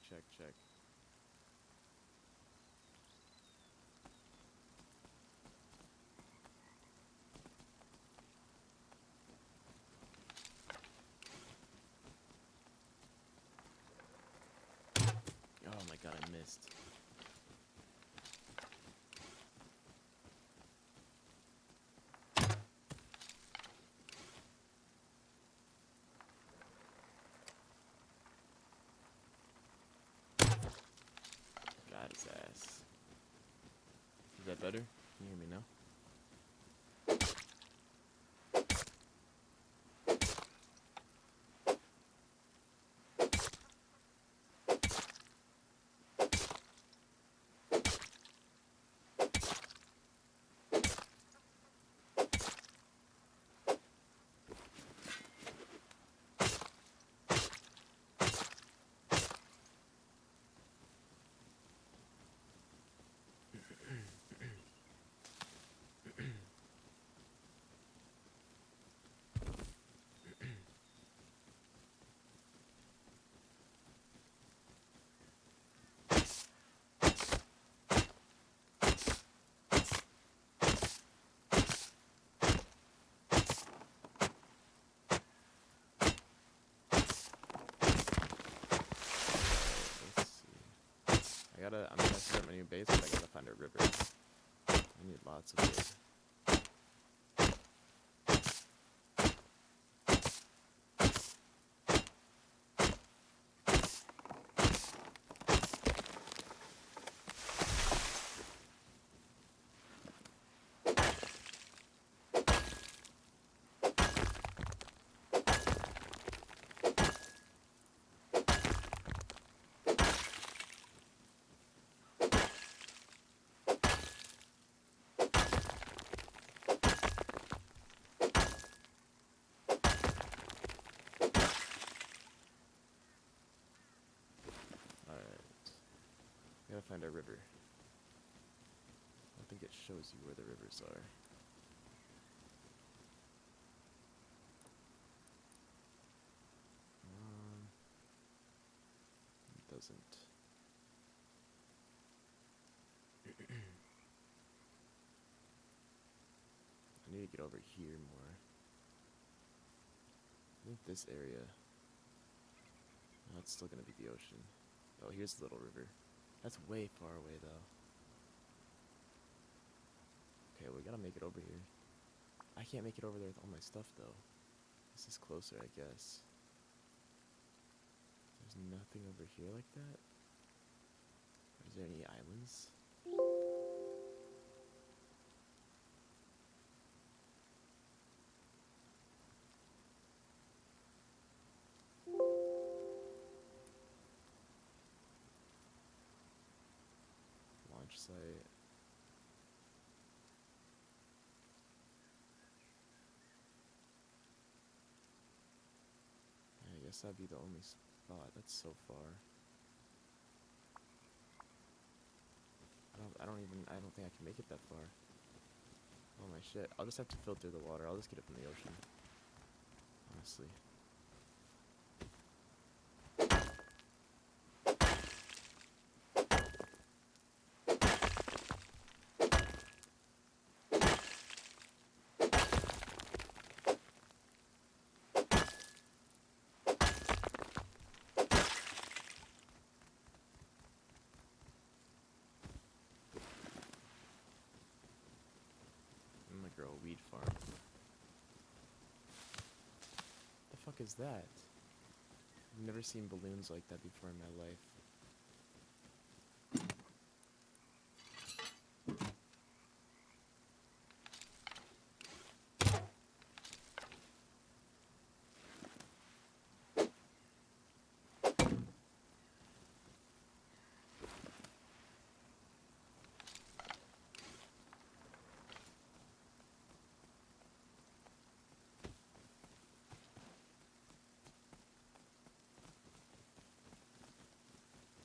check. Oh my god, I missed. Got his ass. Is that better? Can you hear me now? Let's see. I'm gonna start my new base, but I gotta find a river. I need lots of wood. Gotta find a river. I don't think it shows you where the rivers are. It doesn't. I need to get over here more. I think this area. No, it's still gonna be the ocean. Oh, here's the little river. That's way far away, though. Okay, we gotta make it over here. I can't make it over there with all my stuff, though. This is closer, I guess. There's nothing over here like that? Is there any islands? Launch site. I guess that'd be the only spot. That's so far. I don't think I can make it that far. Oh my shit. I'll just have to filter the water. I'll just get it from the ocean. Honestly. I'm gonna grow a weed farm. The fuck is that? I've never seen balloons like that before in my life.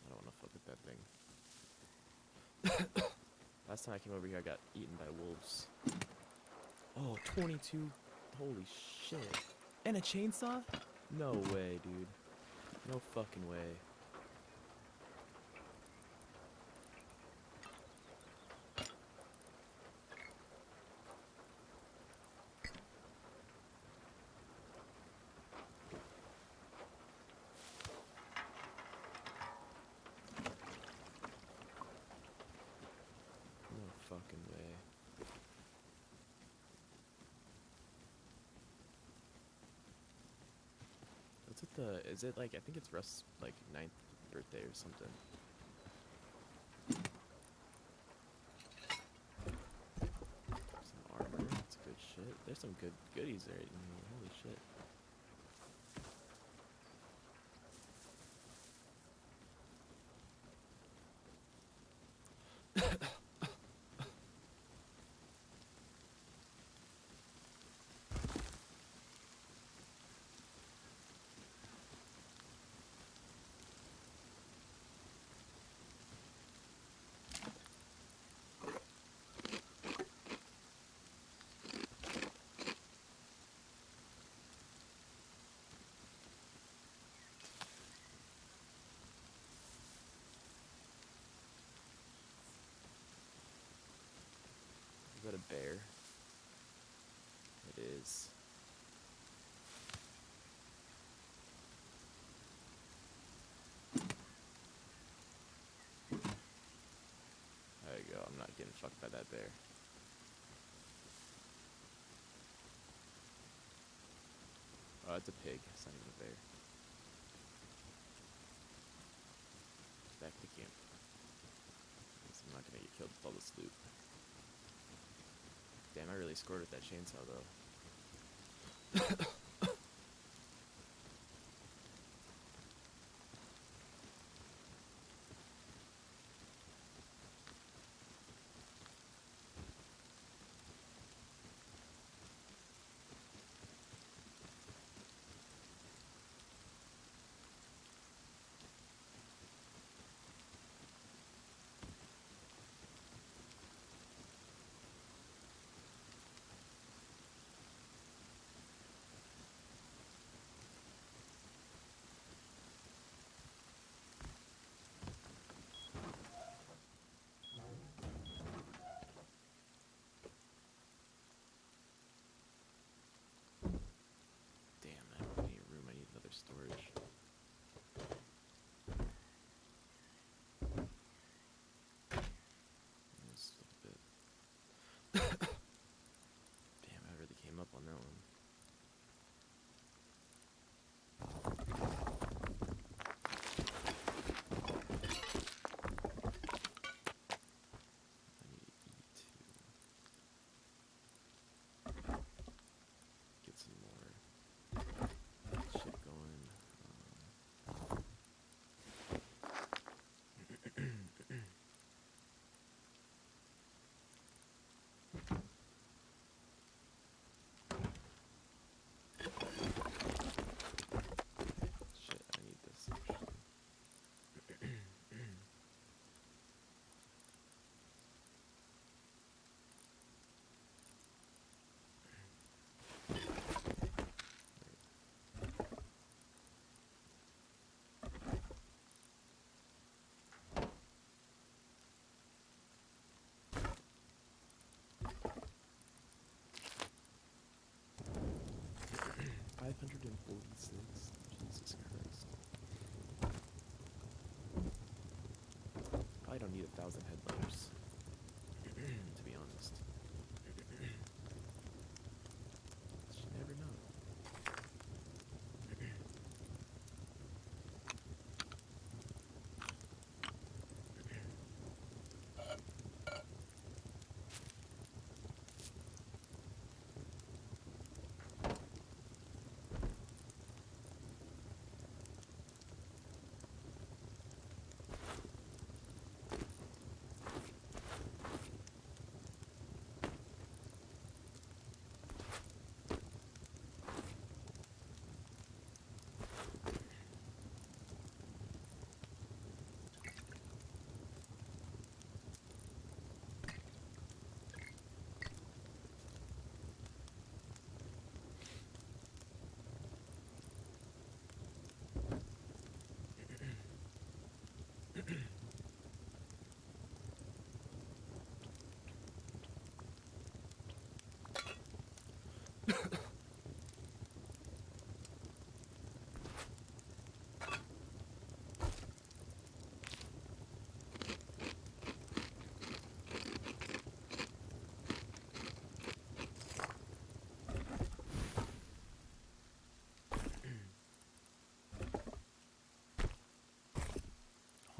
I don't want to fuck with that thing. Last time I came over here, I got eaten by wolves. Oh, 22. Holy shit. And a chainsaw? No way, dude. No fucking way. What's with the? Is it like I think it's Russ' like 9th birthday or something? Some armor. That's good shit. There's some good goodies right in here. Holy shit. Is that a bear? It is. There you go. I'm not getting fucked by that bear. Oh, it's a pig. It's not even a bear. Back to camp. Guess I'm not gonna get killed with all this loot. Damn, I really scored with that chainsaw though. Damn, I don't need room. I need another storage. Just a little bit. Damn, I really came up on that one. I need to eat too. Get some more shit going. Shit, I need this actually. $546. Jesus Christ. Probably don't need 1,000 headlamps. To be honest. You never know.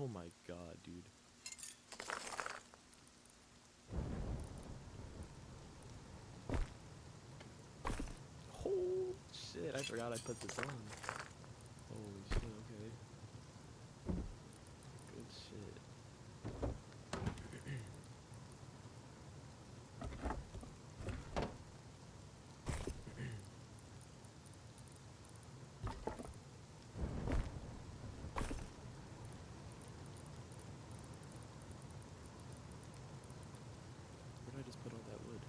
Oh my god, dude. Oh shit, I forgot I put this on. Holy shit, okay. Good shit. Where did I just put all that wood?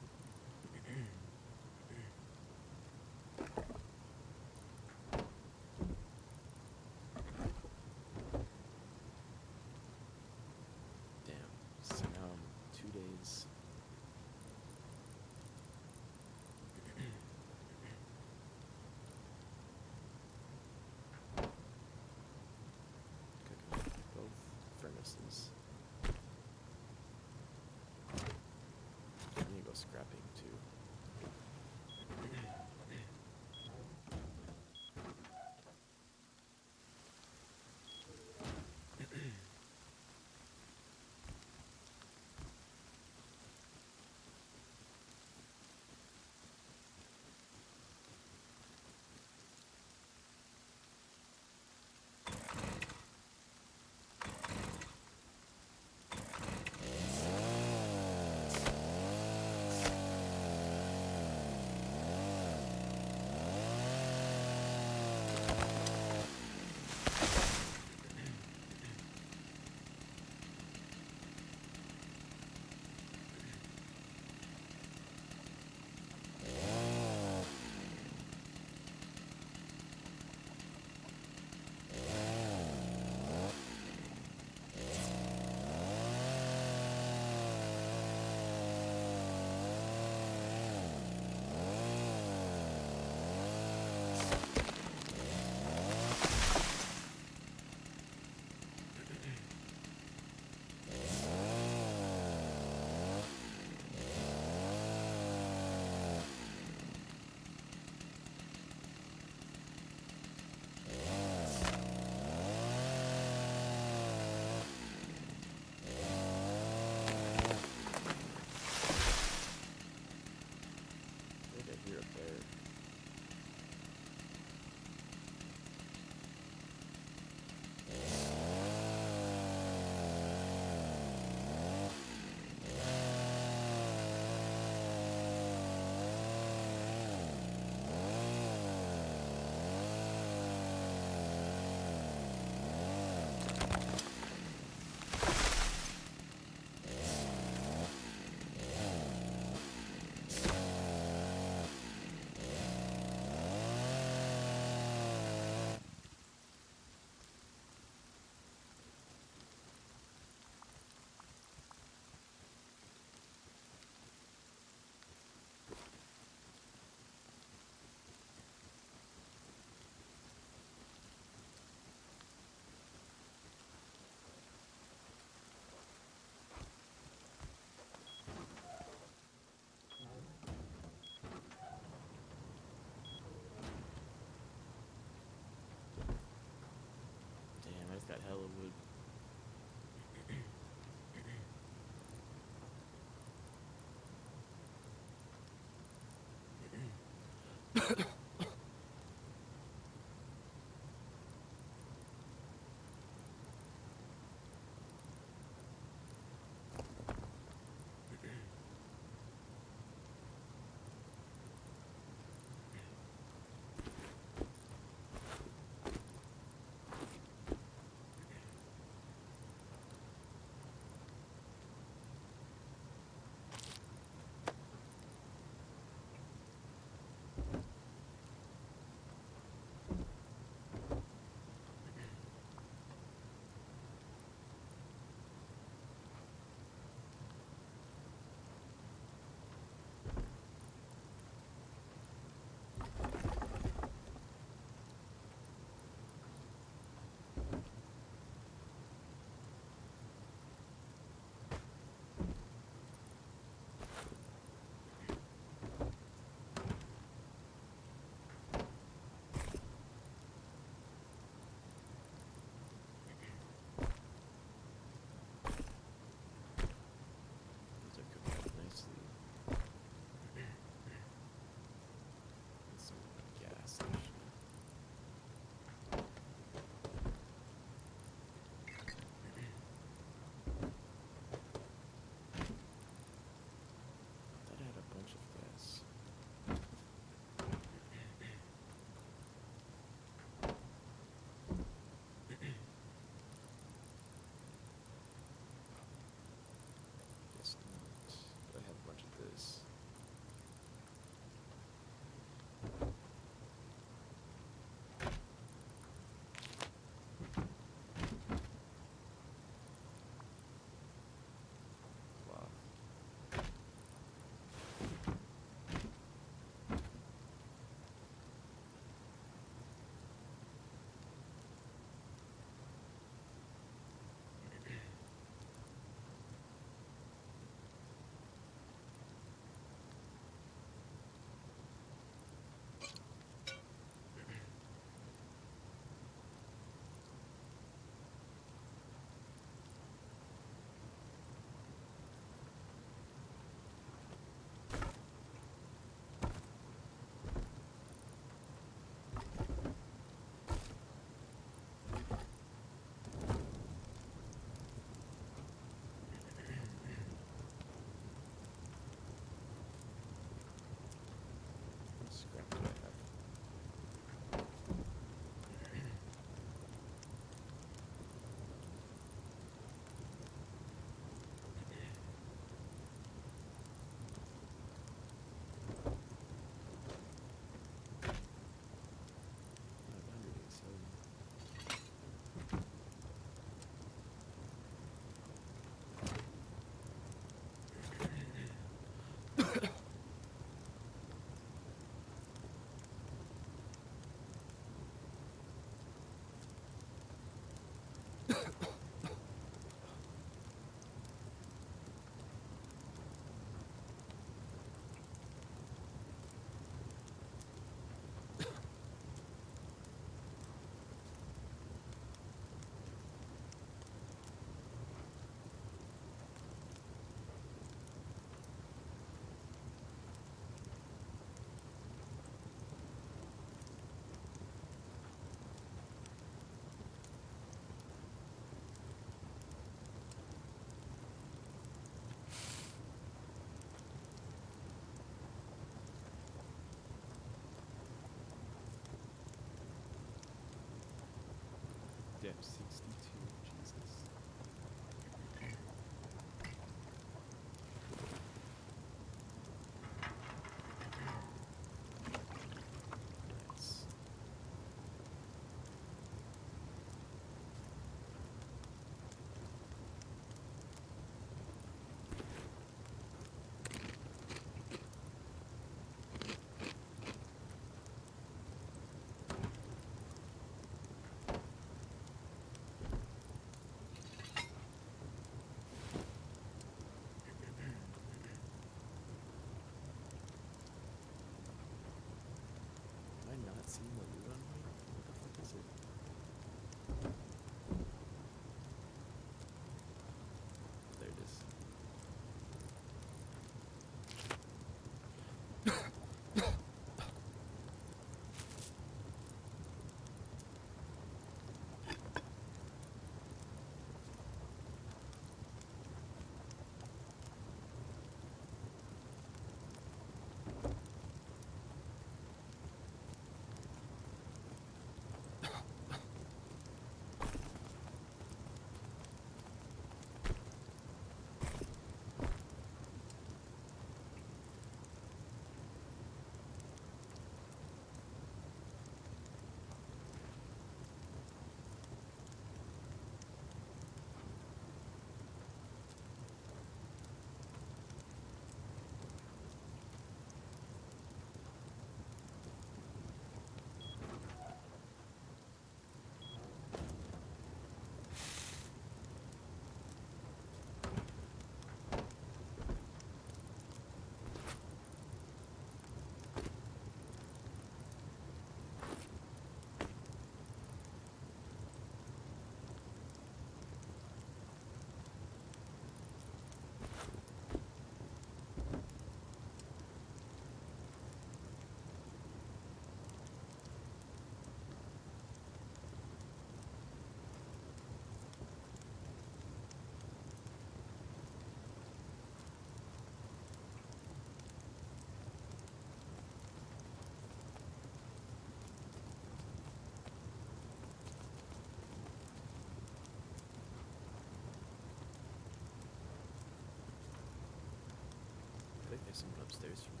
There's someone upstairs from me.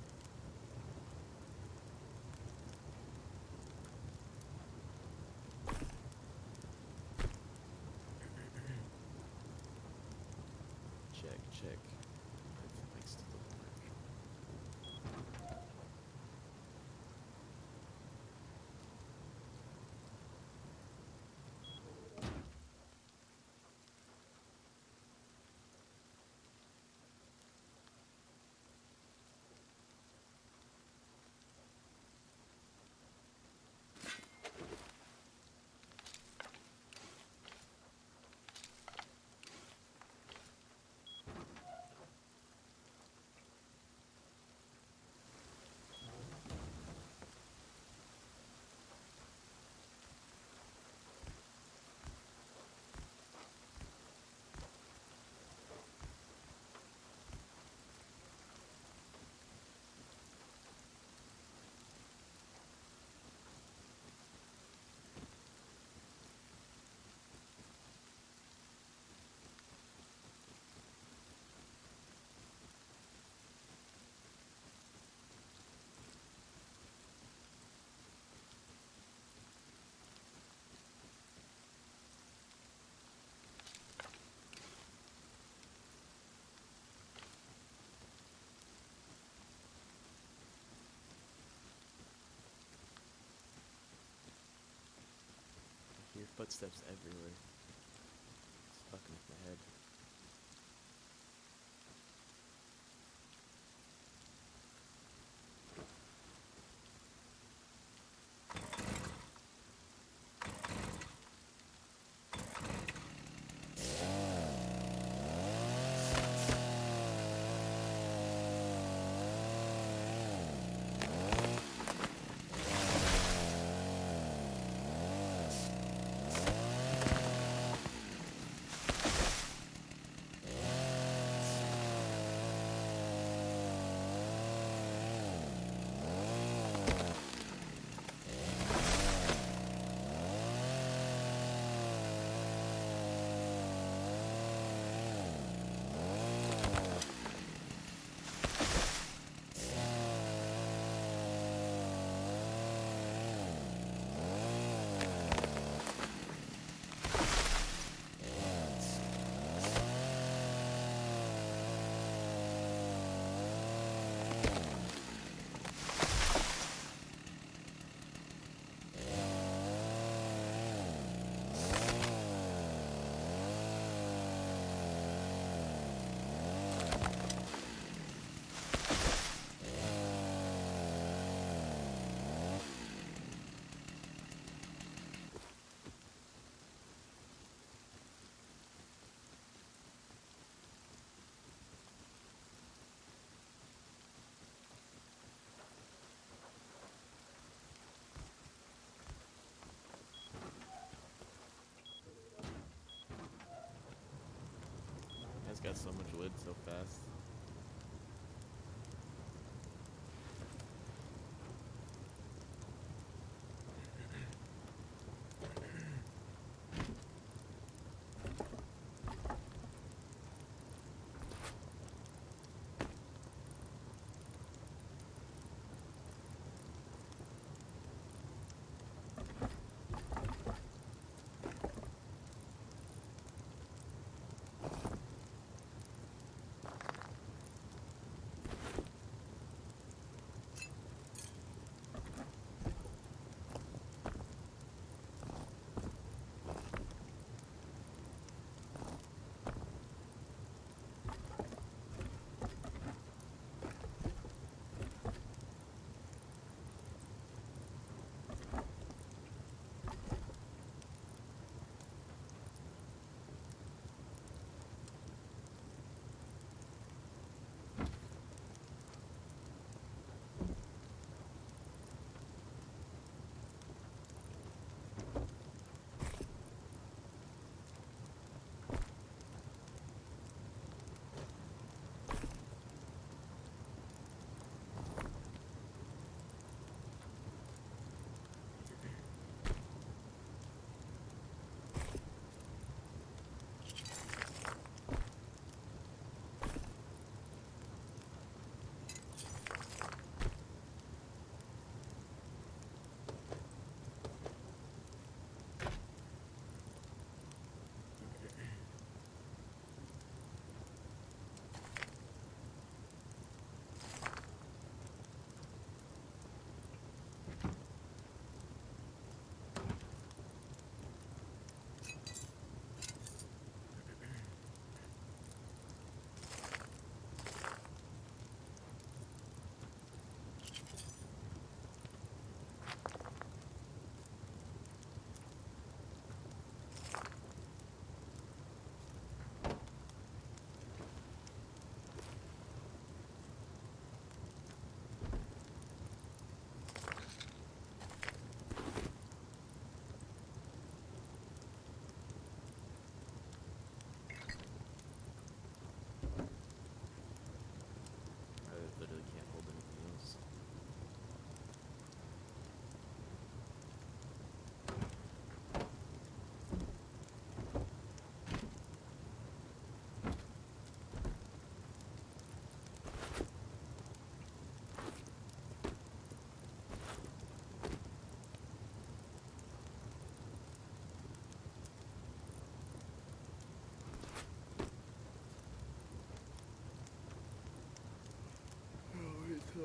Check, check. My mic still doesn't work. I hear footsteps everywhere. It's fucking with my head. It's got so much wood so fast.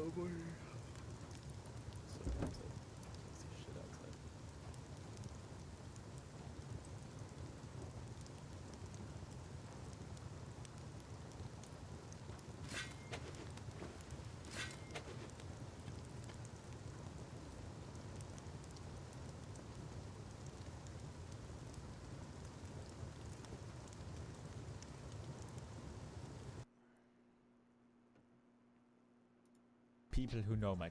Oh boy. So outside. Let's see shit outside. People who know my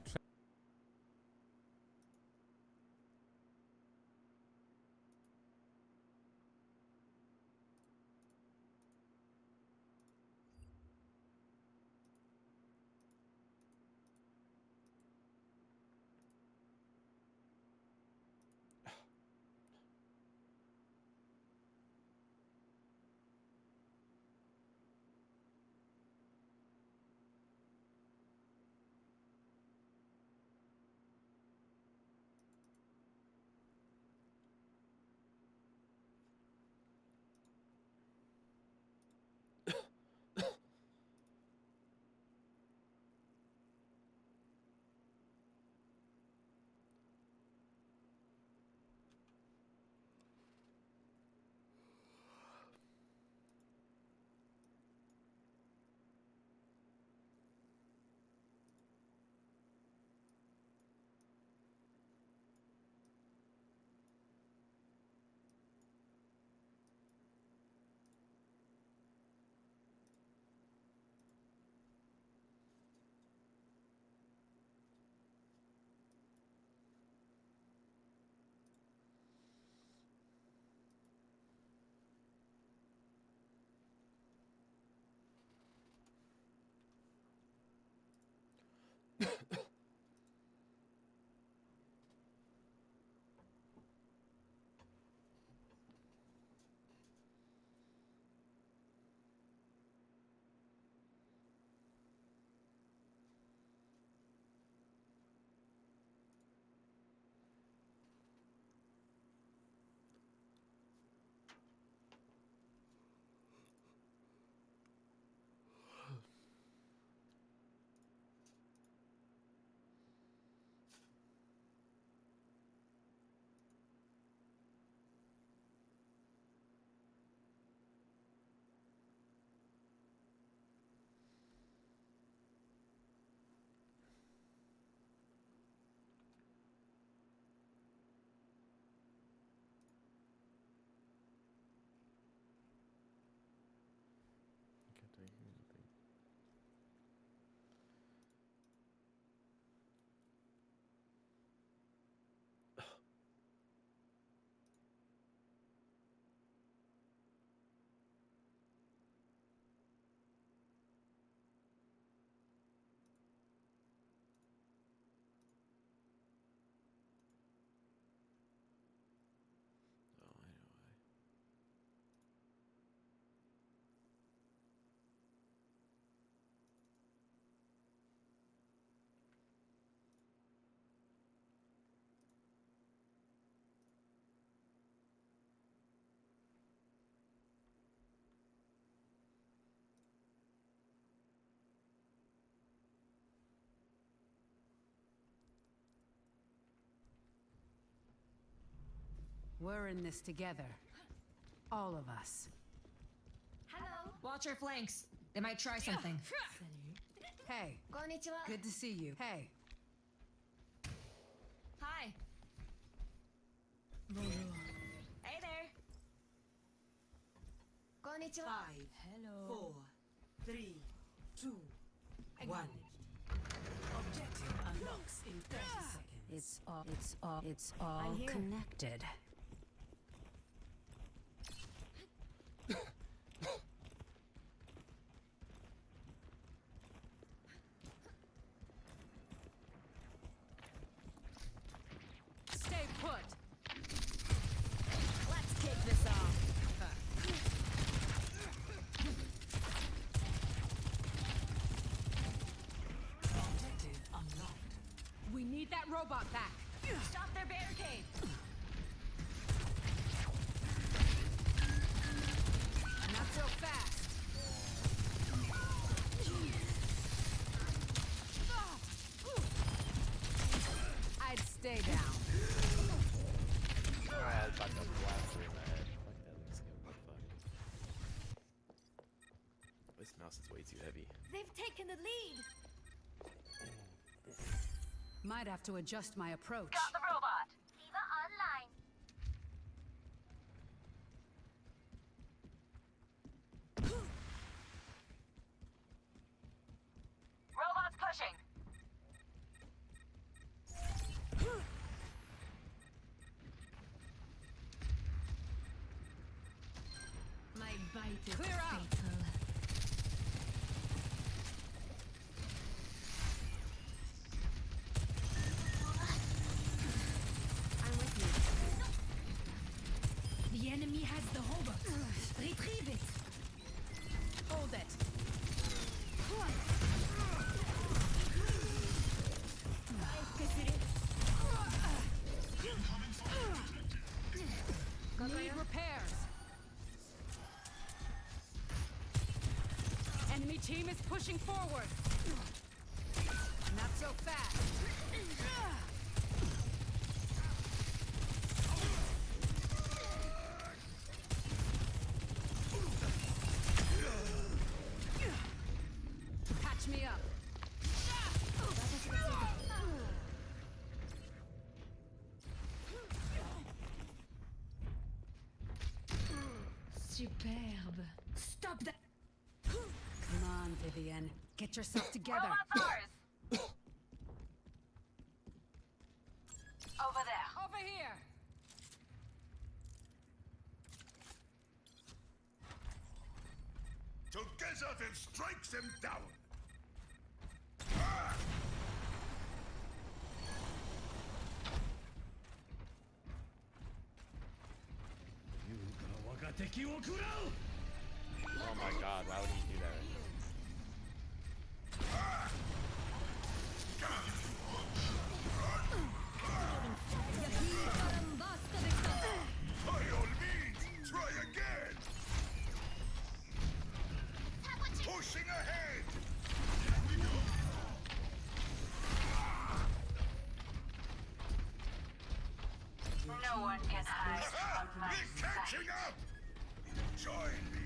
Can't do anything. Oh, I know why. We're in this together. All of us. Hello. Watch your flanks. They might try something. Hey, Konnichiwa. good to see you. Hey. Hi. Hey there. Konnichiwa. 5, 4, 3, 2, 1. Objective unlocks in 30 seconds. It's all I'm here. connected. Stay put. Let's kick this off. Objective unlocked. We need that robot back. Stop their barricade. Not so fast. too heavy. They've taken the lead. Might have to adjust my approach. Got the robot. Diva online. Robot's pushing. My bite is Clear out. fatal. I'm with you. The enemy has the robot. Retrieve it. Hold it. Need repairs. Enemy team is pushing forward. Not so fast. Patch me up. Superbe. Stop that. Come on, Vivian. Get yourself together. Robot's ours. Over there. Over here. Together then strikes them down. Oh my god, why would he do that? By all means, try again. Pushing ahead. No one can hide from my We're catching sight. up. Join me.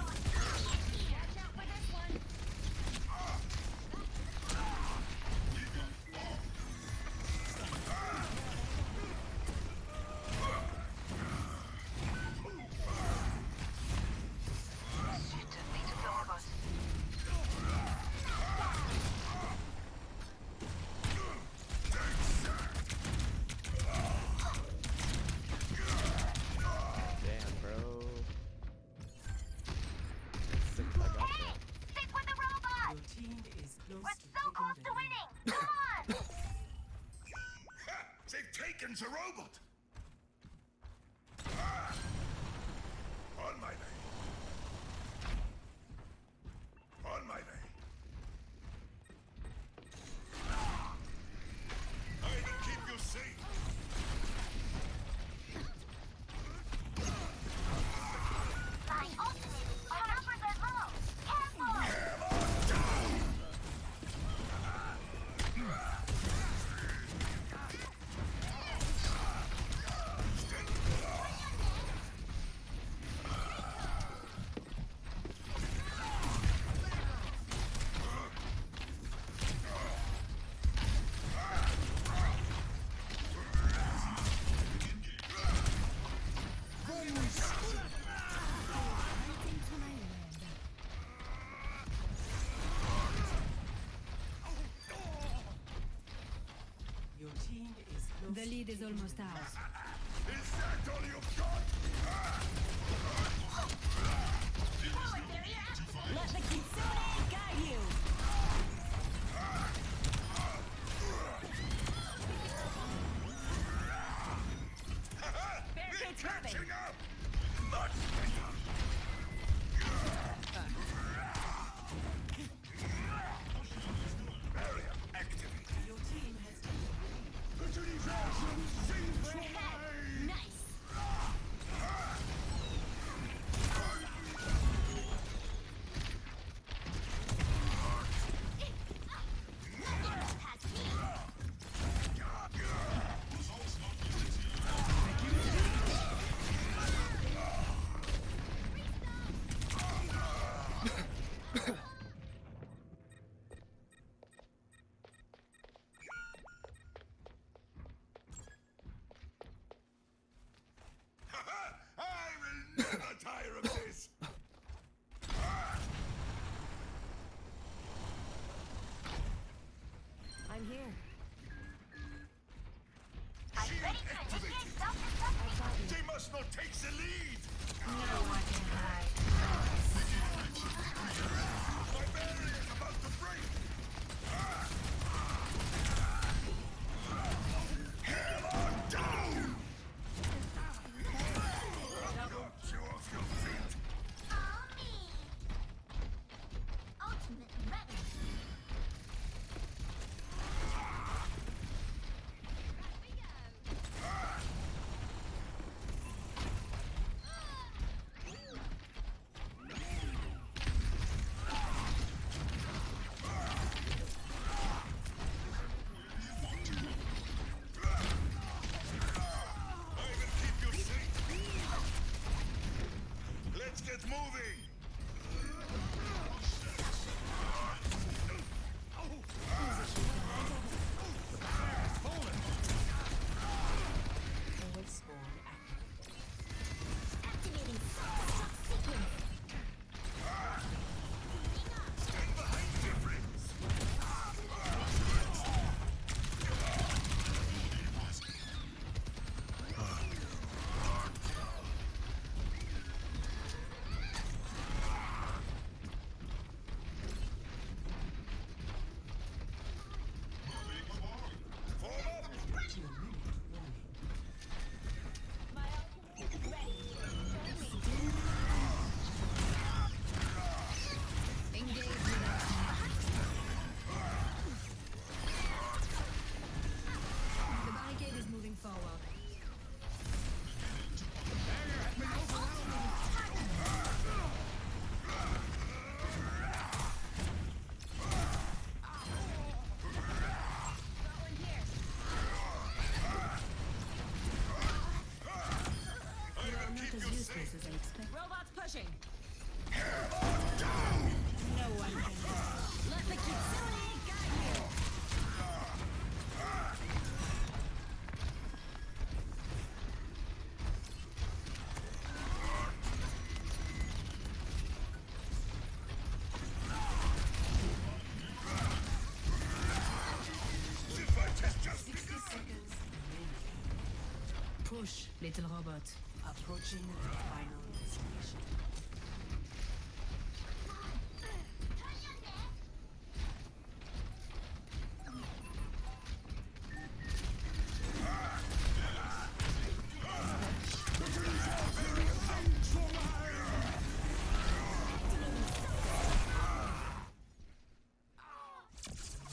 Watch out for this one. Shit, defeated the robot. Damn, bro. Sick, I got that. Stick with the robot. Your team is close We're to so taking close the to lead. winning. Come on. Ha! They've taken the robot. On my way. On my way. I will keep you safe. My ultimate is 100% low. Careful. Your team is close The to lead is taking almost the lead. ours. Is that all you've got? Let the Kitsune guide you. Barricade's moving. Catching up. Much better. Barrier activated. Your team has taken Utilization seems We're ahead. Nice. Arsenal takes the lead! No one can hide. My barrier is about to break! Hammer down! Got you off your feet! Ultimate ready. I will keep you safe! Let's get moving! Forward spawn activated. Activating self-destruct sequence. Stand behind me, friends! Form up! 2 minute warning. Engage without The barricade is moving forward. I will keep you safe! As I expect. Robots pushing. No one can hide. Let the Kitsune guide you. The fight has just 60 begun! seconds remaining. Push, little robot. Approaching the final destination.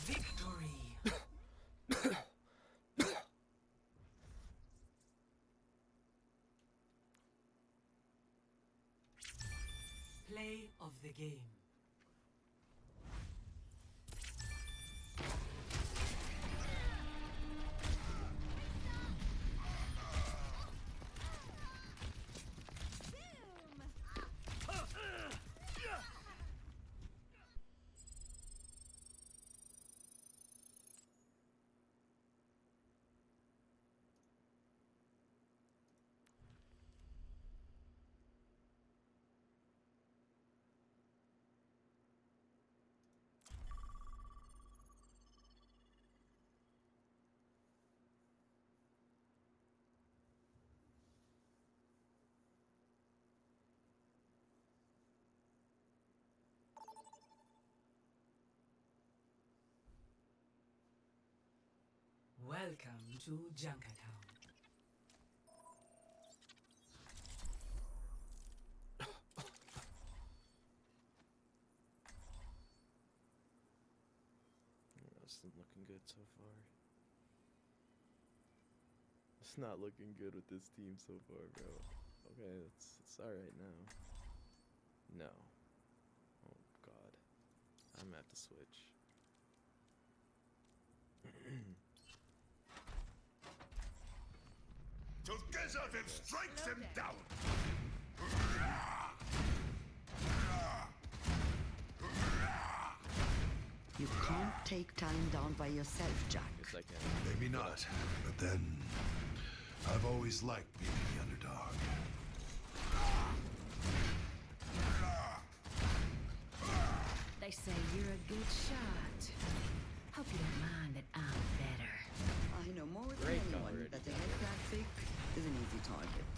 Victory! Play of the game. Welcome to Junkertown. This isn't looking good so far. It's not looking good with this team so far, bro. Okay, it's alright now. No. Oh god. I'm gonna have to switch. Together then strike them down! You can't take time down by yourself, Jack. Guess I can. Maybe not, but then I've always liked being the underdog. They say you're a good shot. Hope you don't mind that I'm better. I know more than Great anyone already. that a head that thick is an easy target.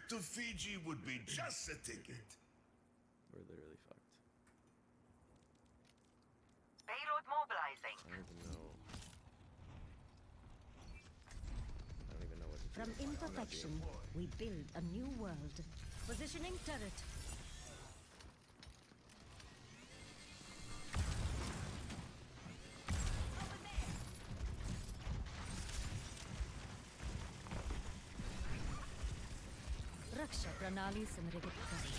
to Fiji would be just a ticket. We're literally fucked. Payload mobilizing. I don't even know. I don't even know what to do. From imperfection, we build a new world. Positioning turret. Raksha Pranali Samrigat Kari.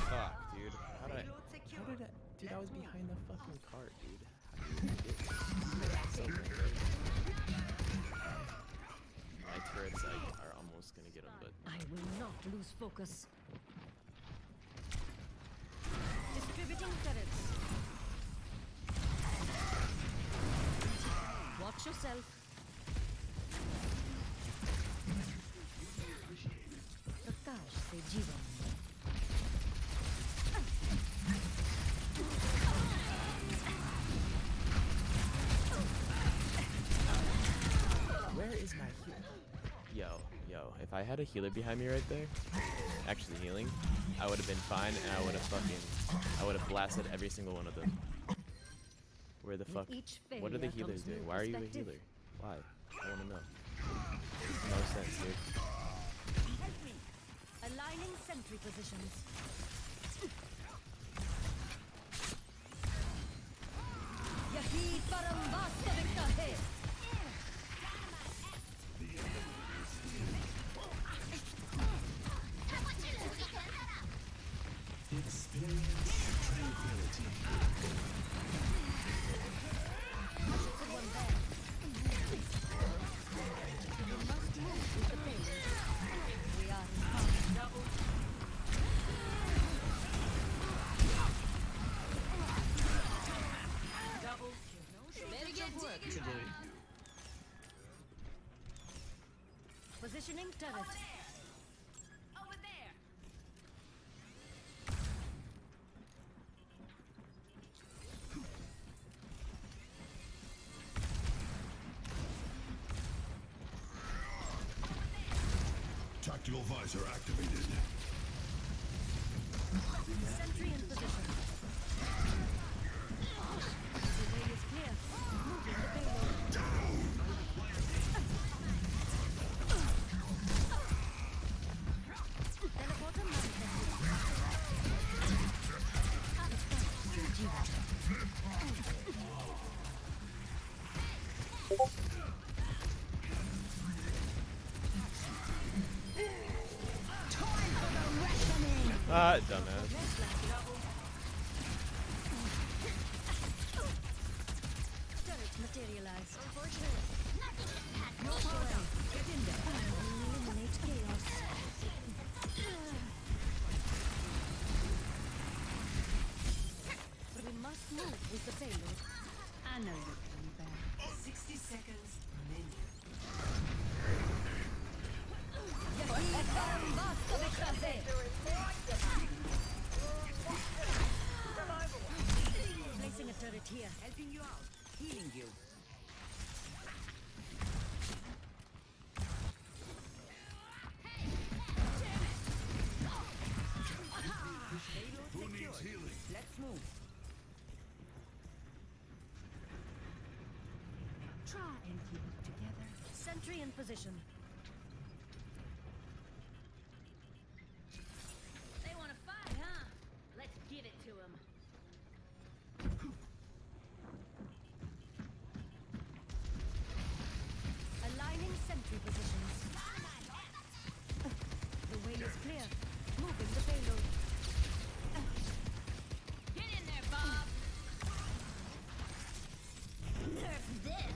Fuck, dude. How did I? Dude, I was behind the fucking cart, dude. So good. My turrets are almost gonna get him, but I will not lose focus. Distributing turrets. Watch yourself. Prakash se jivan. where is my healer? Yo, if I had a healer behind me right there, actually healing, I would have been fine, and I would have blasted every single one of them. Where the fuck? What are the healers doing? Why are you a healer? Why? I wanna know. No sense, dude. Help me. Aligning sentry positions. Yahi param vastavika hai. Positioning turret. Over there. Tactical visor activated. Sentry in position. The way is clear. Moving the payload. Teleporter Ah, dumbass. turret materialized. Unfortunate. No way. Get in there. Eliminate chaos. We must move with the payload. I know you can back. 60 seconds remaining. Placing a turret here. Helping you out. Healing you. Who needs healing? Let's move. Try and keep it together. Sentry in position. They want to fight, huh? Let's give it to them. Aligning sentry positions. The way is clear. Moving the payload. Get in there, Bob! Nerf this.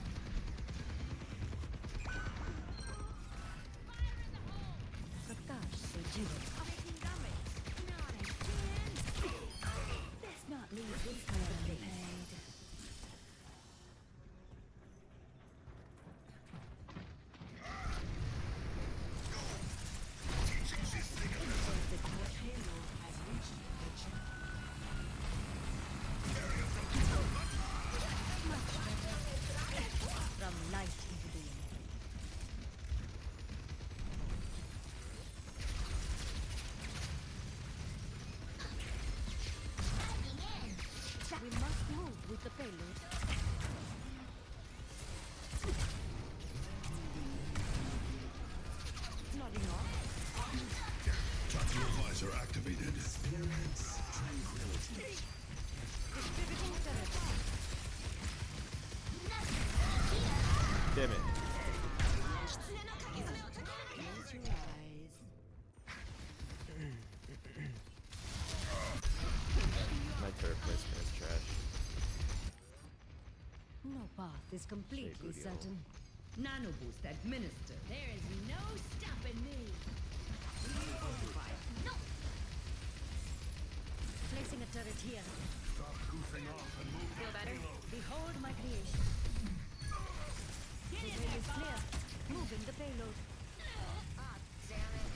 the payload. Nodding off. Tactical visor activated. Distributing turret. Damn it. Close your eyes. My turret placement is trash. No path is completely booty hole. certain. Nano boost administered. There is no stopping me. No. Placing a turret here. Stop goofing off and move. Feel better? Behold my creation. The way is clear. Moving the payload. Ah, damn it.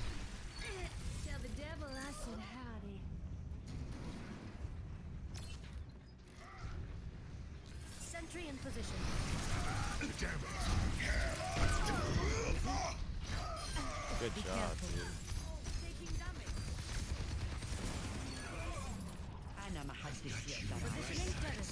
Tell the devil I said howdy. Sentry in position. Damn it. Good Be job, careful. dude. Taking damage. أنا ما حدش يقدر Positioning علي. turret.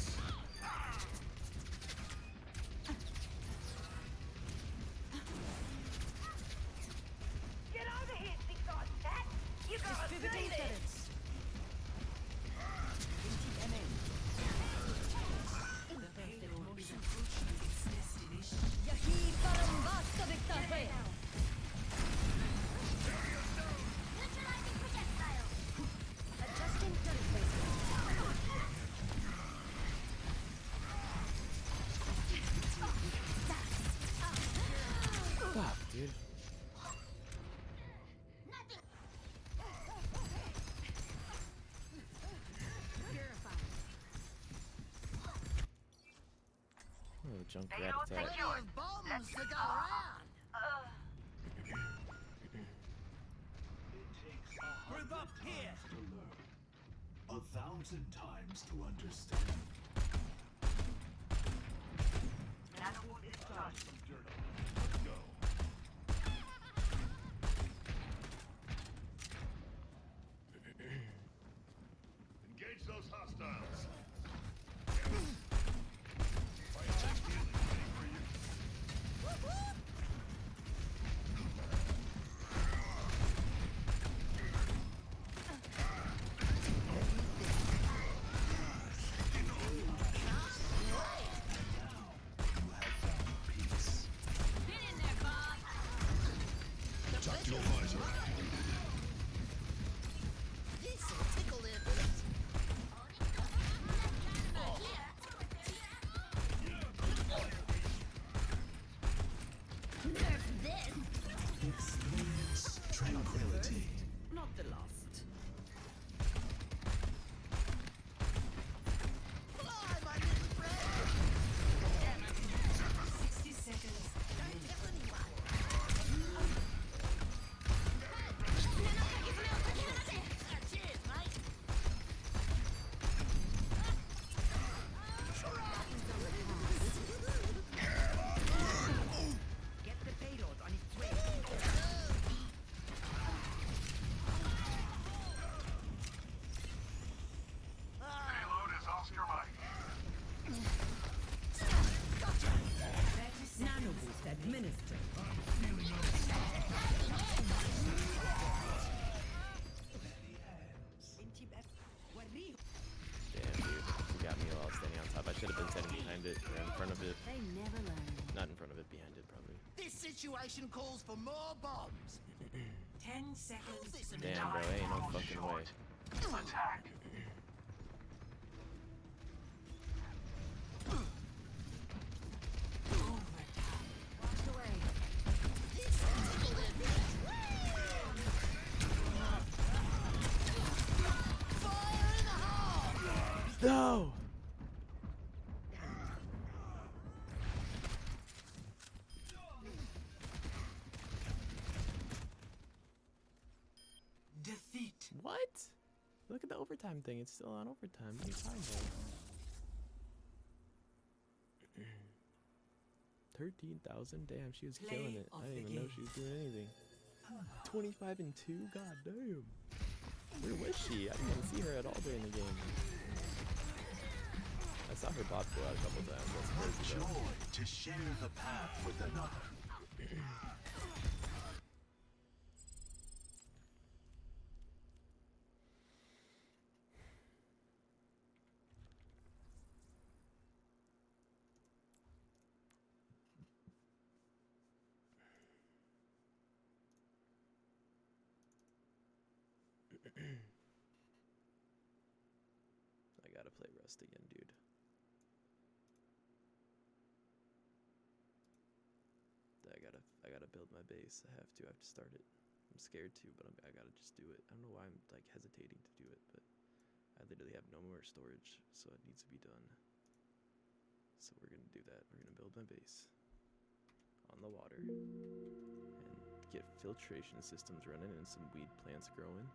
Get over here, six-eyed cat! You gotta see Distributing this! turrets. The payload is approaching its destination. Yahi param vastavikta hai. Neutralizing projectile. Adjusting turret placement. Fuck, dude. Nothing. Oh, junk rat Payload attack. secured. Let's go. We're up here. To learn 1,000 times to understand. Nanoboot is done. Go. Engage those hostiles. Fire healing ready for you. You have found peace. Get in there, Bob. Tactical visor activated. This'll tickle it. Nerf this. Experience tranquility. Not the last. Fly, my little friend. 60 seconds. Don't tell anyone. Cheers, mate. Get the payload on its way. Payload is Oscar Mike. Nano boost administered. Damn, dude. You got me while I was standing on top. I should have been standing behind it or in front of it. They never learn. Not in front of it, behind it, probably. This situation calls for more bombs. 10 seconds. This will Damn, bro. Ain't no fucking way. Attack. Washed away. tickle it. Fire in the hole! No! Defeat. What? Look at the overtime thing. It's still on overtime. Be fine, bro. 13,000? Damn, she was Play killing it. of I didn't the even know game. she was doing anything. 25 and 2? God damn. Where was she? I didn't even see her at all during the game. saw her bot go out a couple times. That's crazy. Though. Joy to share the path with another. I gotta play Rust again, dude. I gotta build my base. I have to start it. I'm scared to, but I gotta just do it. I don't know why I'm like hesitating to do it, but I literally have no more storage, so it needs to be done. So we're gonna do that. We're gonna build my base on the water and get filtration systems running and some weed plants growing,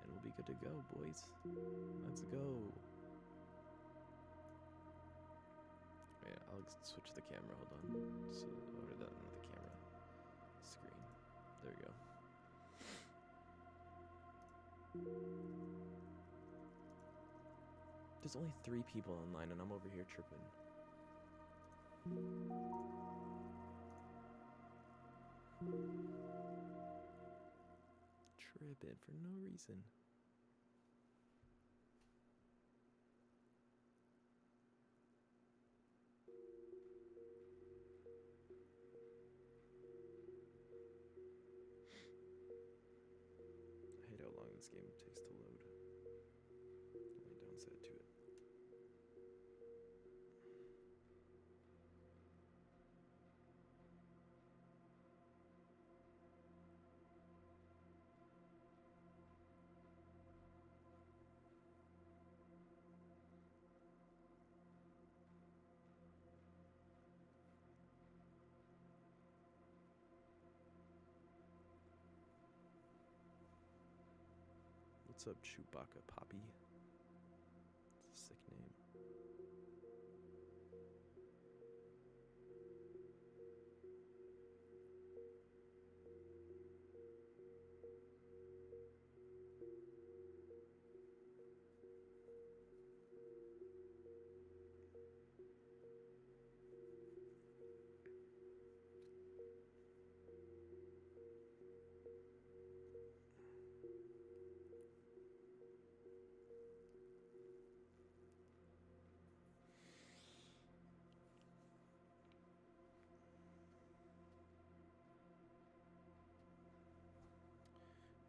and we'll be good to go, boys. Let's go. Yeah, I'll switch the camera. Hold on. So, not the camera. Screen. There we go. There's only 3 people online, and I'm over here tripping. Tripping for no reason. I hate how long this game takes to load. Only downside to it. What's up, Chewbacca Poppy? It's a sick name.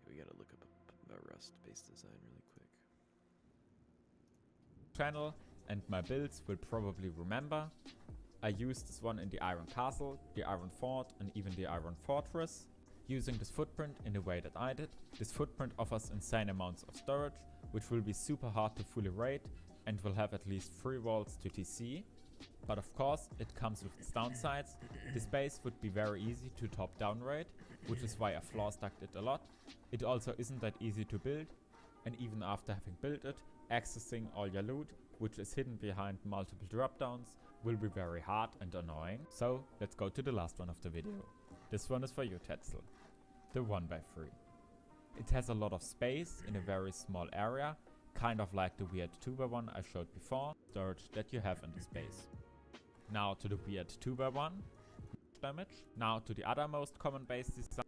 We gotta look up a Rust-based design really quick. Channel and my builds will probably remember. I used this one in the Iron Castle, the Iron Fort, and even the Iron Fortress. Using this footprint in the way that I did, this footprint offers insane amounts of storage, which will be super hard to fully raid and will have at least 3 walls to TC. But of course, it comes with its downsides. This base would be very easy to top down raid, which is why I floor stacked it a lot. It also isn't that easy to build, and even after having built it, accessing all your loot, which is hidden behind multiple drop downs, will be very hard and annoying. So let's go to the last one of the video. This one is for you, Tetzel. The 1x3. It has a lot of space in a very small area, kind of like the weird 2x1 I showed before, storage that you have in the space. Now to the weird 2x1 damage. Now to the other most common base design.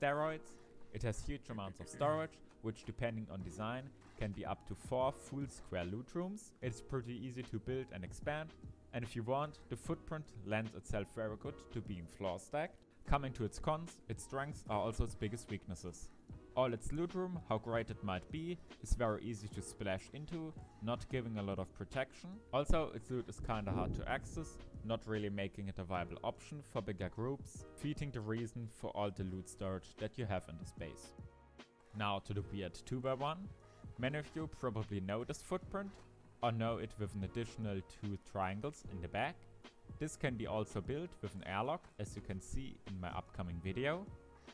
Steroids. It has huge amounts of storage, which depending on design can be up to 4 full square loot rooms. It's pretty easy to build and expand, and if you want, the footprint lends itself very good to being floor stacked. Coming to its cons, its strengths are also its biggest weaknesses. All its loot room, how great it might be, is very easy to splash into, not giving a lot of protection. Also, its loot is kinda hard to access, not really making it a viable option for bigger groups, defeating the reason for all the loot storage that you have in the space. Now to the weird 2x1. Many of you probably know this footprint, or know it with an additional 2 triangles in the back. This can be also built with an airlock, as you can see in my upcoming video.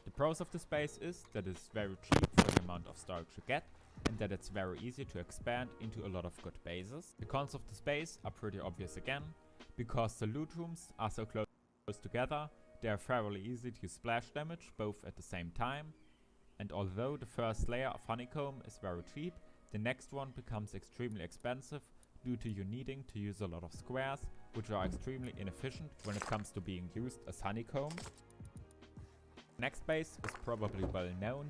The pros of the space is that it's very cheap for the amount of storage you get, and that it's very easy to expand into a lot of good bases. The cons of the space are pretty obvious again. Because the loot rooms are so close together, they are fairly easy to splash damage both at the same time, And although the first layer of honeycomb is very cheap, the next one becomes extremely expensive due to you needing to use a lot of squares, which are extremely inefficient when it comes to being used as honeycomb. Next base is probably well known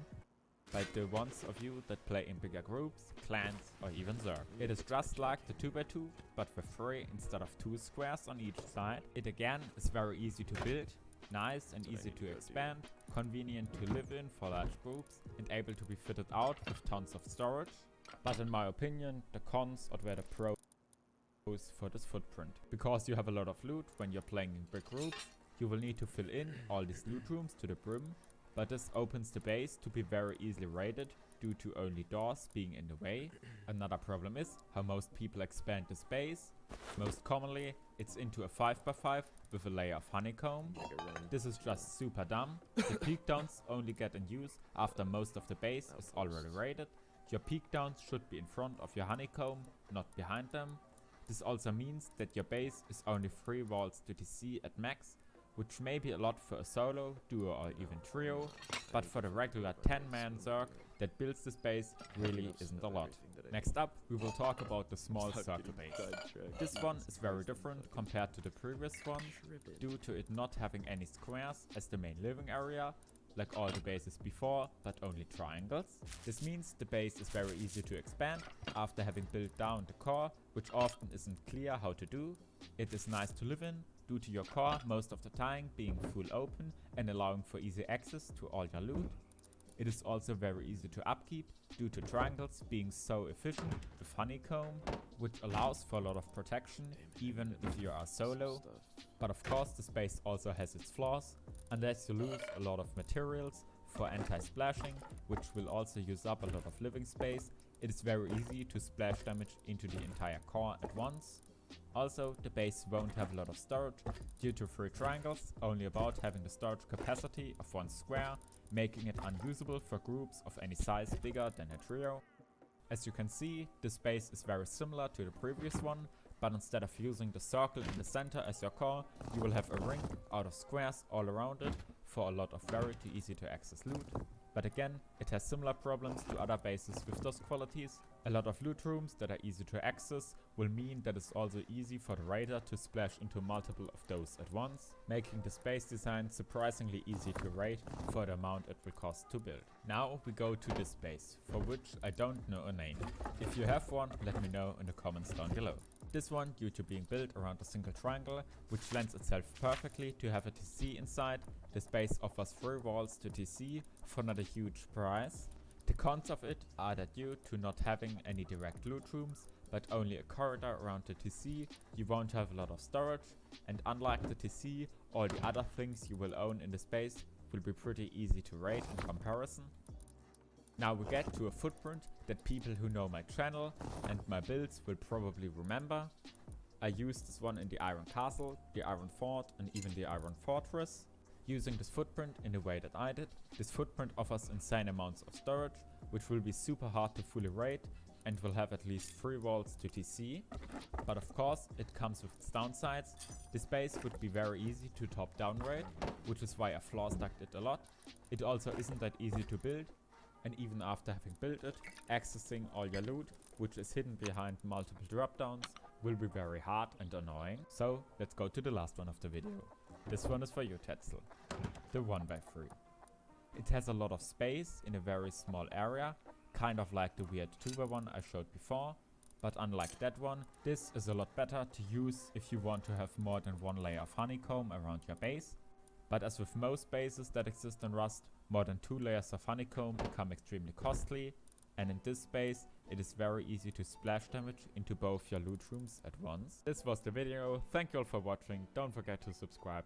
by the ones of you that play in bigger groups, clans or even Zerg. It is just like the 2x2 but with 3 instead of 2 squares on each side. It again is very easy to build, nice and easy to expand, convenient to live in for large groups and able to be fitted out with tons of storage. But in my opinion, the cons outweigh the pros for this footprint. Because you have a lot of loot when you're playing in big groups, you will need to fill in all these loot rooms to the brim, but this opens the base to be very easily raided due to only doors being in the way. Another problem is how most people expand this base. Most commonly, it's into a 5x5 with a layer of honeycomb. This is just super dumb. The peak downs only get in use after most of the base is already raided. Your peak downs should be in front of your honeycomb, not behind them. This also means that your base is only 3 walls to TC at max, which may be a lot for a solo, duo or even trio, but for the regular 10-man Zerg that builds this base really isn't a lot. Next up, we will talk about the small circle base. This one is very different compared to the previous one, due to it not having any squares as the main living area, like all the bases before, but only triangles. This means the base is very easy to expand after having built down the core, which often isn't clear how to do. It is nice to live in, due to your core most of the time being full open and allowing for easy access to all your loot. It is also very easy to upkeep due to triangles being so efficient with honeycomb, which allows for a lot of protection even if you are solo. But of course the space also has its flaws, unless you lose a lot of materials for anti-splashing, which will also use up a lot of living space. It is very easy to splash damage into the entire core at once. Also, the base won't have a lot of storage due to 3 triangles, only about having the storage capacity of 1 square, making it unusable for groups of any size bigger than a trio. As you can see, this base is very similar to the previous one, but instead of using the circle in the center as your core, you will have a ring out of squares all around it for a lot of very easy to access loot. But again, it has similar problems to other bases with those qualities. A lot of loot rooms that are easy to access will mean that it's also easy for the raider to splash into multiple of those at once, making the space design surprisingly easy to raid for the amount it will cost to build. Now we go to this base, for which I don't know a name. If you have one, let me know in the comments down below. This one, due to being built around a single triangle, which lends itself perfectly to have a TC inside, this base offers 3 walls to TC for not a huge price. The cons of it are that due to not having any direct loot rooms, but only a corridor around the TC, you won't have a lot of storage, and unlike the TC, all the other things you will own in the space will be pretty easy to raid in comparison. Now we get to a footprint that people who know my channel and my builds will probably remember. I used this one in the Iron Castle, the Iron Fort and even the Iron Fortress. Using this footprint in the way that I did, this footprint offers insane amounts of storage, which will be super hard to fully raid and will have at least 3 walls to TC. But of course it comes with its downsides. This base would be very easy to top down raid, which is why I floor stacked it a lot. It also isn't that easy to build, and even after having built it, accessing all your loot, which is hidden behind multiple drop downs, will be very hard and annoying. So let's go to the last one of the video. This one is for you, Tetzel. The 1x3. It has a lot of space in a very small area, kind of like the weird 2x1 I showed before, but unlike that one, this is a lot better to use if you want to have more than 1 layer of honeycomb around your base. But as with most bases that exist in Rust, more than 2 layers of honeycomb become extremely costly, and in this base it is very easy to splash damage into both your loot rooms at once. This was the video, thank you all for watching, don't forget to subscribe.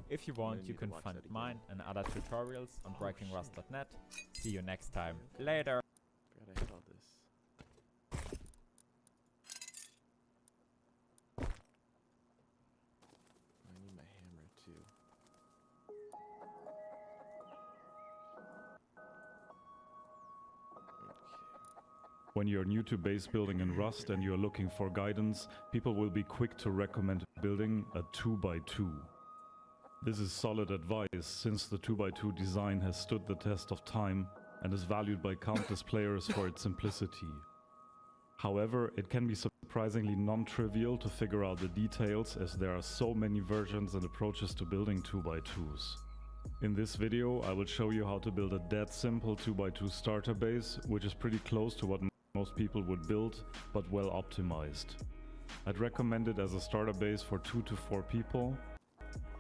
If you want, you can find mine and other tutorials on breakingrust.net. See you next time, later! Forgot I had all this. I need my hammer too. When you're new to base building in Rust and you're looking for guidance, people will be quick to recommend building a 2x2. This is solid advice since the 2x2 design has stood the test of time and is valued by countless players for its simplicity. However, it can be surprisingly non-trivial to figure out the details, as there are so many versions and approaches to building 2x2s. In this video, I will show you how to build a dead simple 2x2 starter base, which is pretty close to what most people would build, but well optimized. I'd recommend it as a starter base for 2 to 4 people,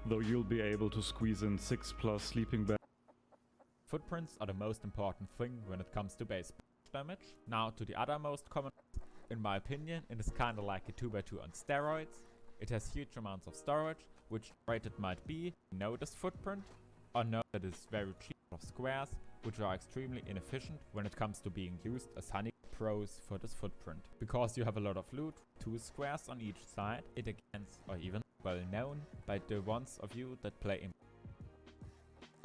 though you'll be able to squeeze in 6+ sleeping bags. Footprints are the most important thing when it comes to base damage. Now to the other most common. In my opinion, it is kinda like a 2x2 on steroids. It has huge amounts of storage, which rated might be, know this footprint, or know that it is very cheap of squares, which are extremely inefficient when it comes to being used as honey pros for this footprint. Because you have a lot of loot, 2 squares on each side, it against or even well known by the ones of you that play in.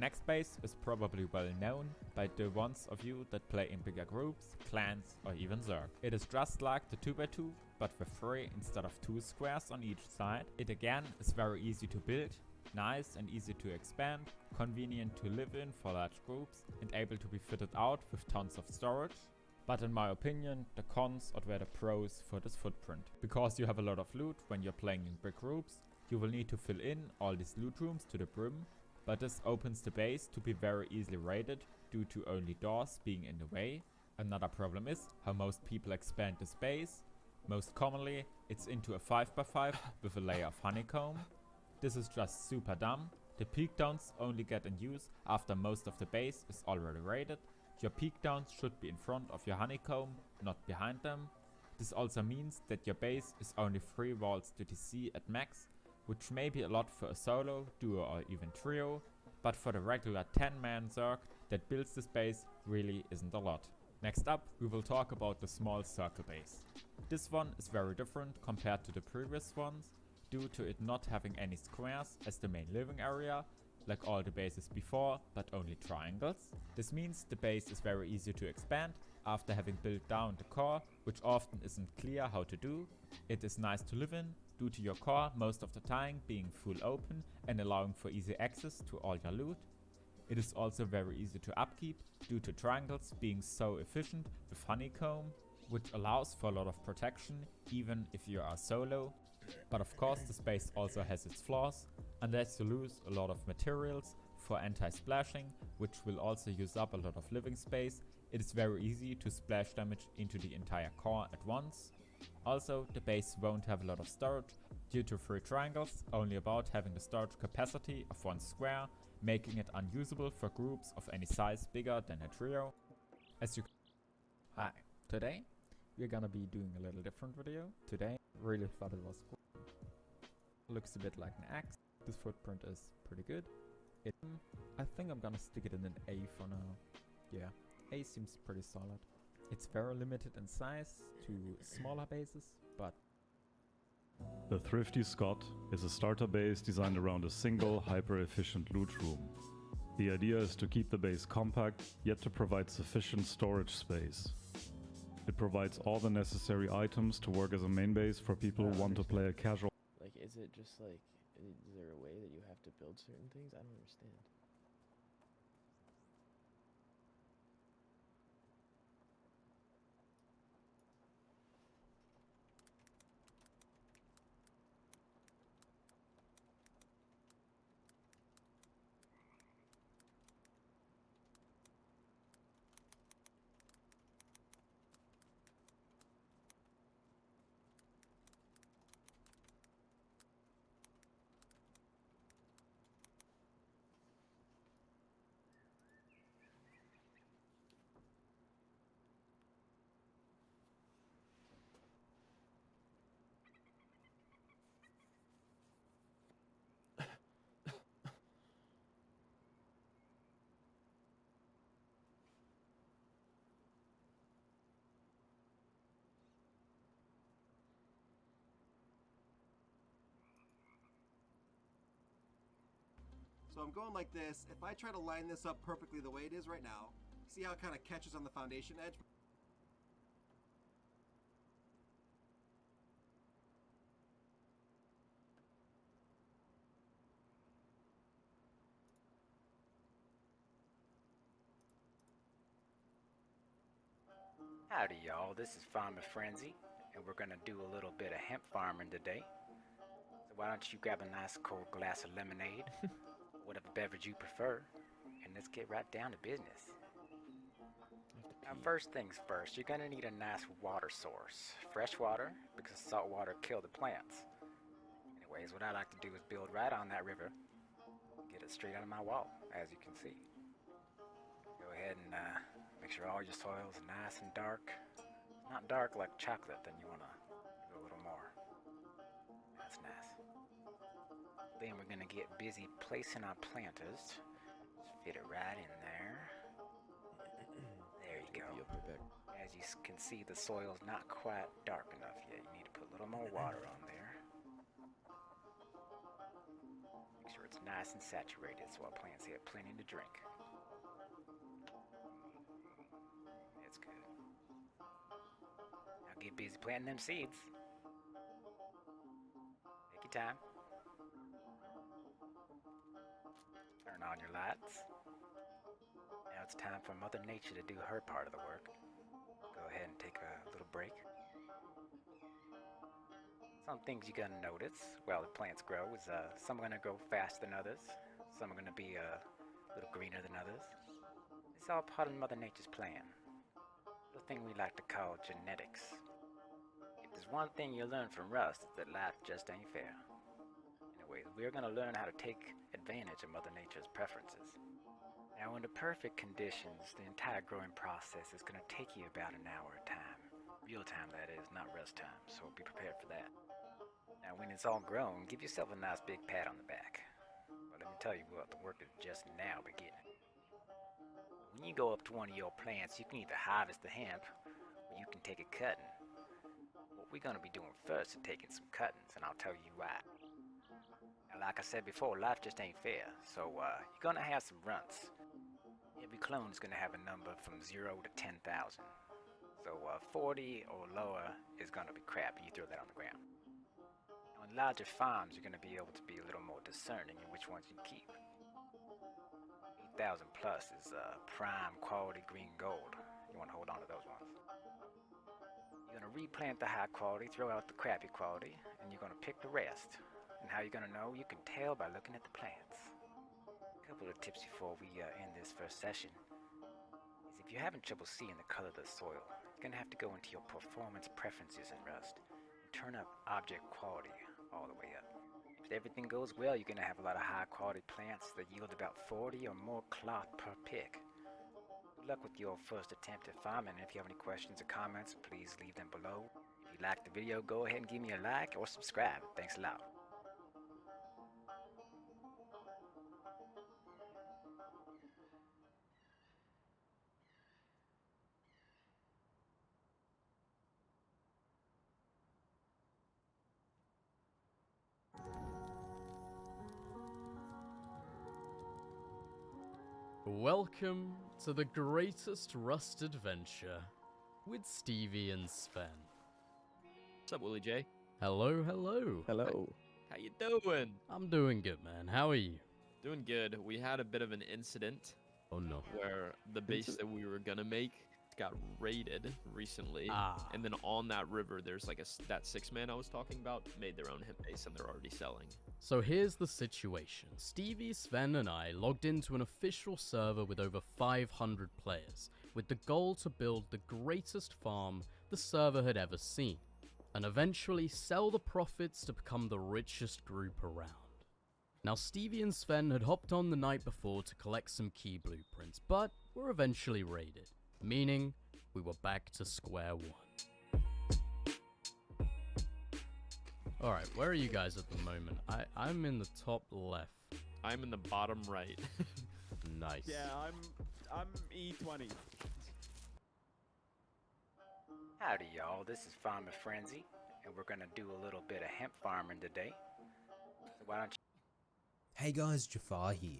Next base is probably well known by the ones of you that play in bigger groups, clans or even Zerg. It is just like the 2x2 but with 3 instead of 2 squares on each side. It again is very easy to build, nice and easy to expand, convenient to live in for large groups and able to be fitted out with tons of storage. But in my opinion, the cons outweigh the pros for this footprint. Because you have a lot of loot when you're playing in big groups, you will need to fill in all these loot rooms to the brim, but this opens the base to be very easily raided due to only doors being in the way. Another problem is how most people expand this base. Most commonly, it's into a 5x5 with a layer of honeycomb. This is just super dumb. The peak downs only get in use after most of the base is already raided. Your peak downs should be in front of your honeycomb, not behind them. This also means that your base is only 3 walls to DC at max, which may be a lot for a solo, duo or even trio, but for the regular 10-man Zerg that builds this base really isn't a lot. Next up, we will talk about the small circle base. This one is very different compared to the previous ones, due to it not having any squares as the main living area, like all the bases before, but only triangles. This means the base is very easy to expand after having built down the core, which often isn't clear how to do. It is nice to live in, due to your core most of the time being full open and allowing for easy access to all your loot. It is also very easy to upkeep, due to triangles being so efficient with honeycomb, which allows for a lot of protection even if you are solo. But of course the space also has its flaws, unless you lose a lot of materials for anti-splashing, which will also use up a lot of living space. It is very easy to splash damage into the entire core at once. Also, the base won't have a lot of storage due to 3 triangles, only about having the storage capacity of 1 square, making it unusable for groups of any size bigger than a trio. Hi, today we're gonna be doing a little different video. Today, really thought it was cool. Looks a bit like an axe. This footprint is pretty good. I think I'm gonna stick it in an A for now. Yeah, A seems pretty solid. It's very limited in size to smaller bases, but... The Thrifty Scott is a starter base designed around a single hyper-efficient loot room. The idea is to keep the base compact, yet to provide sufficient storage space. It provides all the necessary items to work as a main base for people who want to play a casual... Like, is it just like, is there a way that you have to build certain things? I don't understand. So I'm going like this. If I try to line this up perfectly the way it is right now, see how it kind of catches on the foundation edge? Howdy y'all, this is Farmer Frenzy, and we're gonna do a little bit of hemp farming today. So why don't you grab a nice cold glass of lemonade, whatever beverage you prefer, and let's get right down to business. Now first things first, you're gonna need a nice water source. Fresh water, because salt water kills the plants. Anyways, what I like to do is build right on that river, get it straight out of my wall, as you can see. Go ahead and make sure all your soil is nice and dark. Not dark like chocolate, then you want to go a little more. That's nice. Then we're going to get busy placing our planters. Just fit it right in there. There you go. As you can see, the soil's not quite dark enough yet. You need to put a little more water on there. Make sure it's nice and saturated so our plants have plenty to drink. That's good. Now get busy planting them seeds. Take your time. Turn on your lights. Now it's time for Mother Nature to do her part of the work. Go ahead and take a little break. Some things you gotta notice while the plants grow is some are gonna grow faster than others. Some are gonna be a little greener than others. It's all part of Mother Nature's plan. The thing we like to call genetics. If there's one thing you learn from Rust, it's that life just ain't fair. Anyways, we're gonna learn how to take advantage of Mother Nature's preferences. Now, under perfect conditions, the entire growing process is gonna take you about an hour at a time. Real time, that is, not Rust time, so be prepared for that. Now, when it's all grown, give yourself a nice big pat on the back. But let me tell you what, the work is just now beginning. When you go up to one of your plants, you can either harvest the hemp, or you can take a cutting. What we're gonna be doing first is taking some cuttings, and I'll tell you why. Now, like I said before, life just ain't fair, so you're gonna have some runts. Every clone is gonna have a number from 0 to 10,000. So 40 or lower is gonna be crap, you throw that on the ground. Now, in larger farms, you're gonna be able to be a little more discerning in which ones you keep. 8,000 plus is prime quality green gold. You want to hold on to those ones. You're going to replant the high quality, throw out the crappy quality, and you're going to pick the rest. And how you're going to know? You can tell by looking at the plants. A couple of tips before we end this first session is if you're having trouble seeing the color of the soil, you're going to have to go into your performance preferences in Rust and turn up object quality all the way up. If everything goes well, you're going to have a lot of high quality plants that yield about 40 or more cloth per pick. Good luck with your first attempt at farming, and if you have any questions or comments, please leave them below. If you liked the video, go ahead and give me a like or subscribe. Thanks a lot. Welcome to the greatest Rust adventure with Stevie and Sven. What's up, Willie J? Hello, hello. Hello. How you doing? I'm doing good, man. How are you? Doing good. We had a bit of an incident. Oh no. Where the base that we were gonna make got raided recently. And then on that river, there's like that 6-man I was talking about made their own hemp base and they're already selling. So here's the situation. Stevie, Sven, and I logged into an official server with over 500 players, with the goal to build the greatest farm the server had ever seen, and eventually sell the profits to become the richest group around. Now, Stevie and Sven had hopped on the night before to collect some key blueprints, but were eventually raided, meaning we were back to square one. Alright, where are you guys at the moment? I'm in the top left. I'm in the bottom right. Nice. Yeah, I'm E20. Howdy y'all, this is Farmer Frenzy, and we're gonna do a little bit of hemp farming today. So why don't you... Hey guys, Jafar here.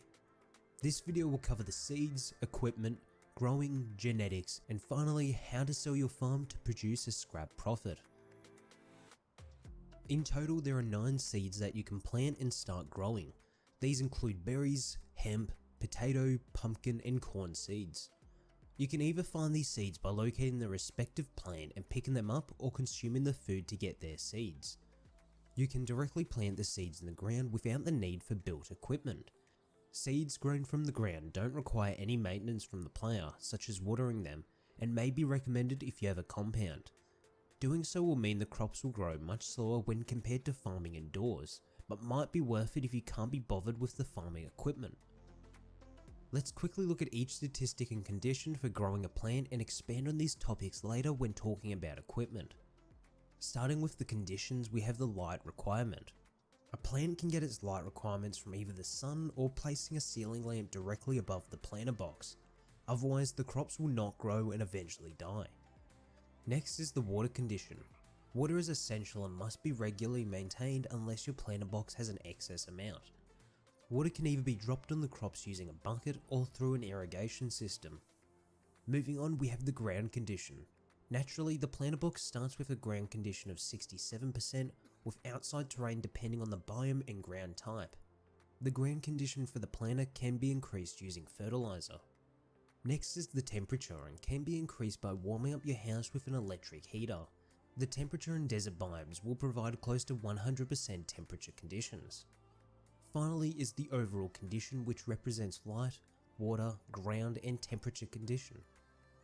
This video will cover the seeds, equipment, growing, genetics, and finally how to sell your farm to produce a scrap profit. In total, there are 9 seeds that you can plant and start growing. These include berries, hemp, potato, pumpkin, and corn seeds. You can either find these seeds by locating the respective plant and picking them up, or consuming the food to get their seeds. You can directly plant the seeds in the ground without the need for built equipment. Seeds grown from the ground don't require any maintenance from the player, such as watering them, and may be recommended if you have a compound. Doing so will mean the crops will grow much slower when compared to farming indoors, but might be worth it if you can't be bothered with the farming equipment. Let's quickly look at each statistic and condition for growing a plant and expand on these topics later when talking about equipment. Starting with the conditions, we have the light requirement. A plant can get its light requirements from either the sun or placing a ceiling lamp directly above the planter box, otherwise the crops will not grow and eventually die. Next is the water condition. Water is essential and must be regularly maintained unless your planter box has an excess amount. Water can either be dropped on the crops using a bucket or through an irrigation system. Moving on, we have the ground condition. Naturally, the planter box starts with a ground condition of 67%, with outside terrain depending on the biome and ground type. The ground condition for the planter can be increased using fertilizer. Next is the temperature, and can be increased by warming up your house with an electric heater. The temperature in desert biomes will provide close to 100% temperature conditions. Finally is the overall condition, which represents light, water, ground and temperature condition.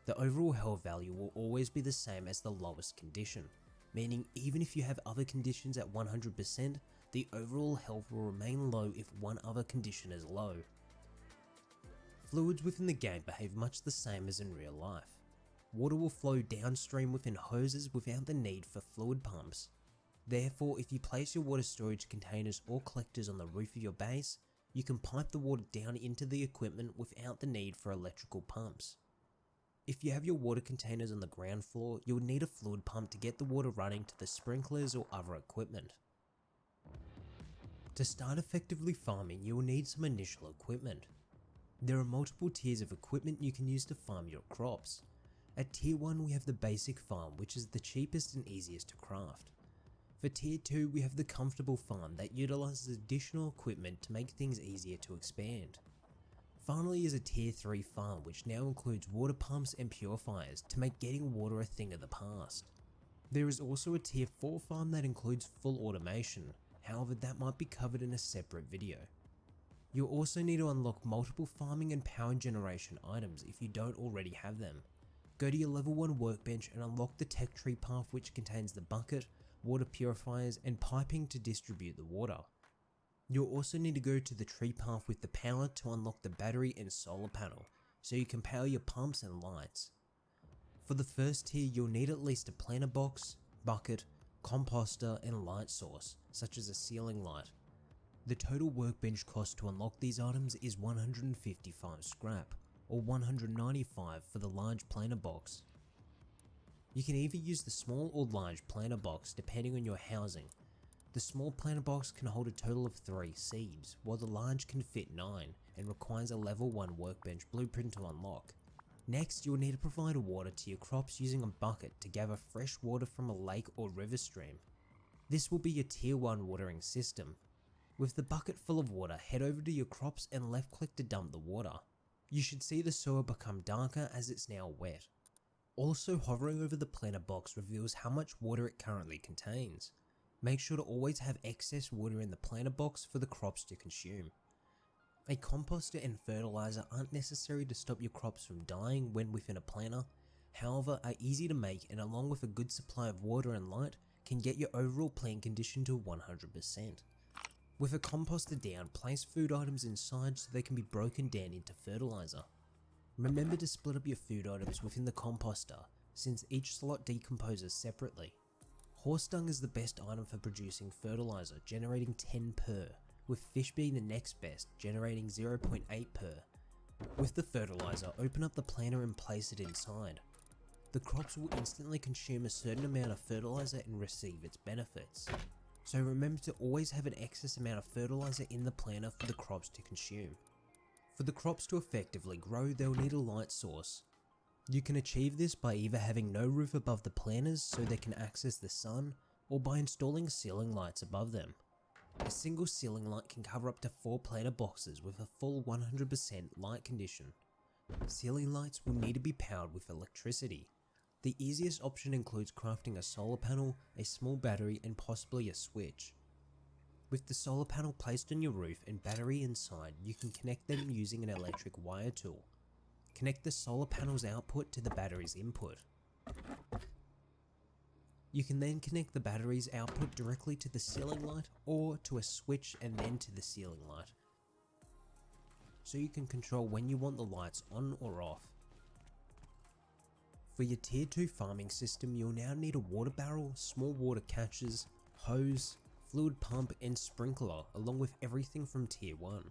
The overall health value will always be the same as the lowest condition, meaning even if you have other conditions at 100%, the overall health will remain low if one other condition is low. Fluids within the game behave much the same as in real life. Water will flow downstream within hoses without the need for fluid pumps. Therefore, if you place your water storage containers or collectors on the roof of your base, you can pipe the water down into the equipment without the need for electrical pumps. If you have your water containers on the ground floor, you will need a fluid pump to get the water running to the sprinklers or other equipment. To start effectively farming, you will need some initial equipment. There are multiple tiers of equipment you can use to farm your crops. At tier 1 we have the basic farm, which is the cheapest and easiest to craft. For tier 2 we have the comfortable farm that utilizes additional equipment to make things easier to expand. Finally is a tier 3 farm, which now includes water pumps and purifiers to make getting water a thing of the past. There is also a tier 4 farm that includes full automation, however that might be covered in a separate video. You'll also need to unlock multiple farming and power generation items if you don't already have them. Go to your level 1 workbench and unlock the tech tree path, which contains the bucket, water purifiers and piping to distribute the water. You'll also need to go to the tree path with the power to unlock the battery and solar panel, so you can power your pumps and lights. For the first tier you'll need at least a planter box, bucket, composter and light source, such as a ceiling light. The total workbench cost to unlock these items is 155 scrap, or 195 for the large planter box. You can either use the small or large planter box depending on your housing. The small planter box can hold a total of 3 seeds, while the large can fit 9 and requires a level 1 workbench blueprint to unlock. Next, you'll need to provide water to your crops using a bucket to gather fresh water from a lake or river stream. This will be your tier 1 watering system. With the bucket full of water, head over to your crops and left click to dump the water. You should see the soil become darker as it's now wet. Also, hovering over the planter box reveals how much water it currently contains. Make sure to always have excess water in the planter box for the crops to consume. A composter and fertilizer aren't necessary to stop your crops from dying when within a planter, however are easy to make and along with a good supply of water and light can get your overall plant condition to 100%. With a composter down, place food items inside so they can be broken down into fertilizer. Remember to split up your food items within the composter, since each slot decomposes separately. Horse dung is the best item for producing fertilizer, generating 10 per, with fish being the next best, generating 0.8 per. With the fertilizer, open up the planter and place it inside. The crops will instantly consume a certain amount of fertilizer and receive its benefits. So remember to always have an excess amount of fertilizer in the planter for the crops to consume. For the crops to effectively grow, they'll need a light source. You can achieve this by either having no roof above the planters so they can access the sun, or by installing ceiling lights above them. A single ceiling light can cover up to 4 planter boxes with a full 100% light condition. Ceiling lights will need to be powered with electricity. The easiest option includes crafting a solar panel, a small battery, and possibly a switch. With the solar panel placed on your roof and battery inside, you can connect them using an electric wire tool. Connect the solar panel's output to the battery's input. You can then connect the battery's output directly to the ceiling light or to a switch and then to the ceiling light, so you can control when you want the lights on or off. For your tier 2 farming system, you'll now need a water barrel, small water catchers, hose, fluid pump and sprinkler, along with everything from tier 1.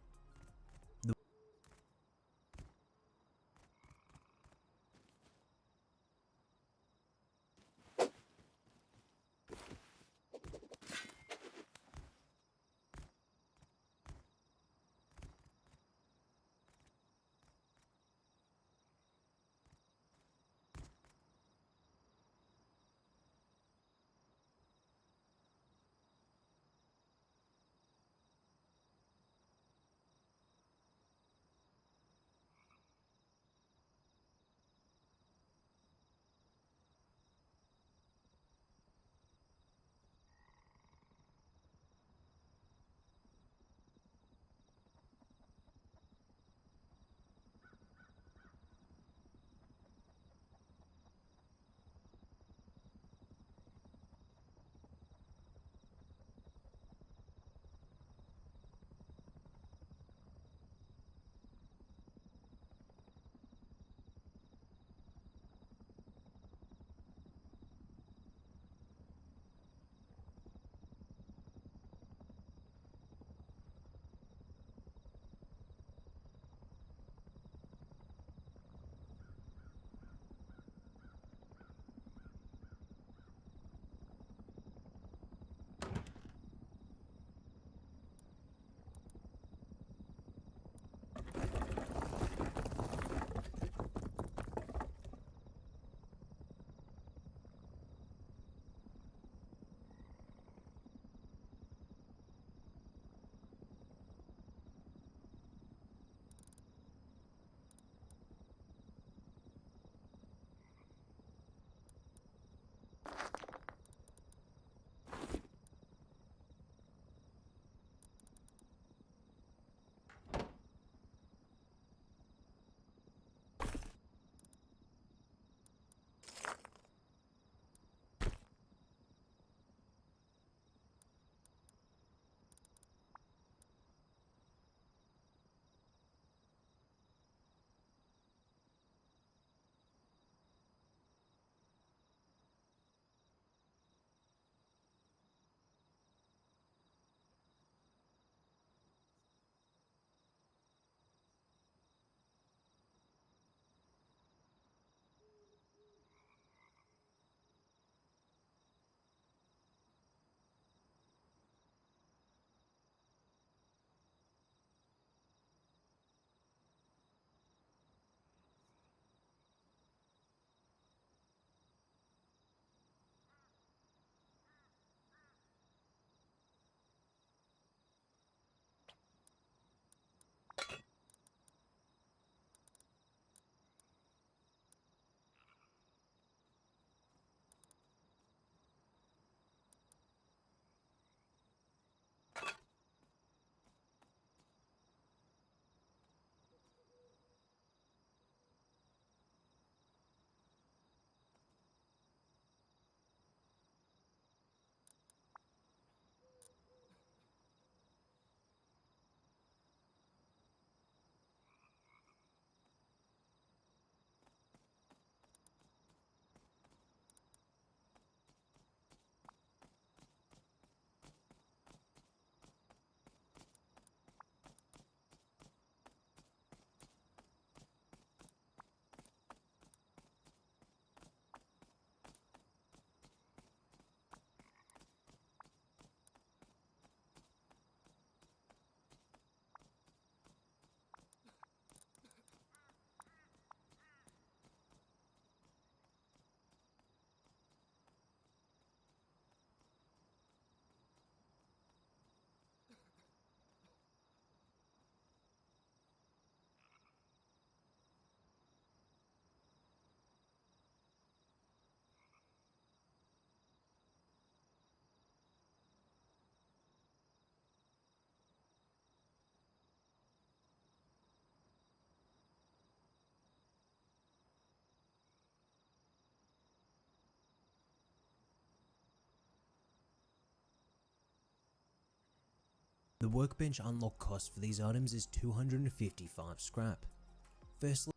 The workbench unlock cost for these items is 255 scrap. Firstly,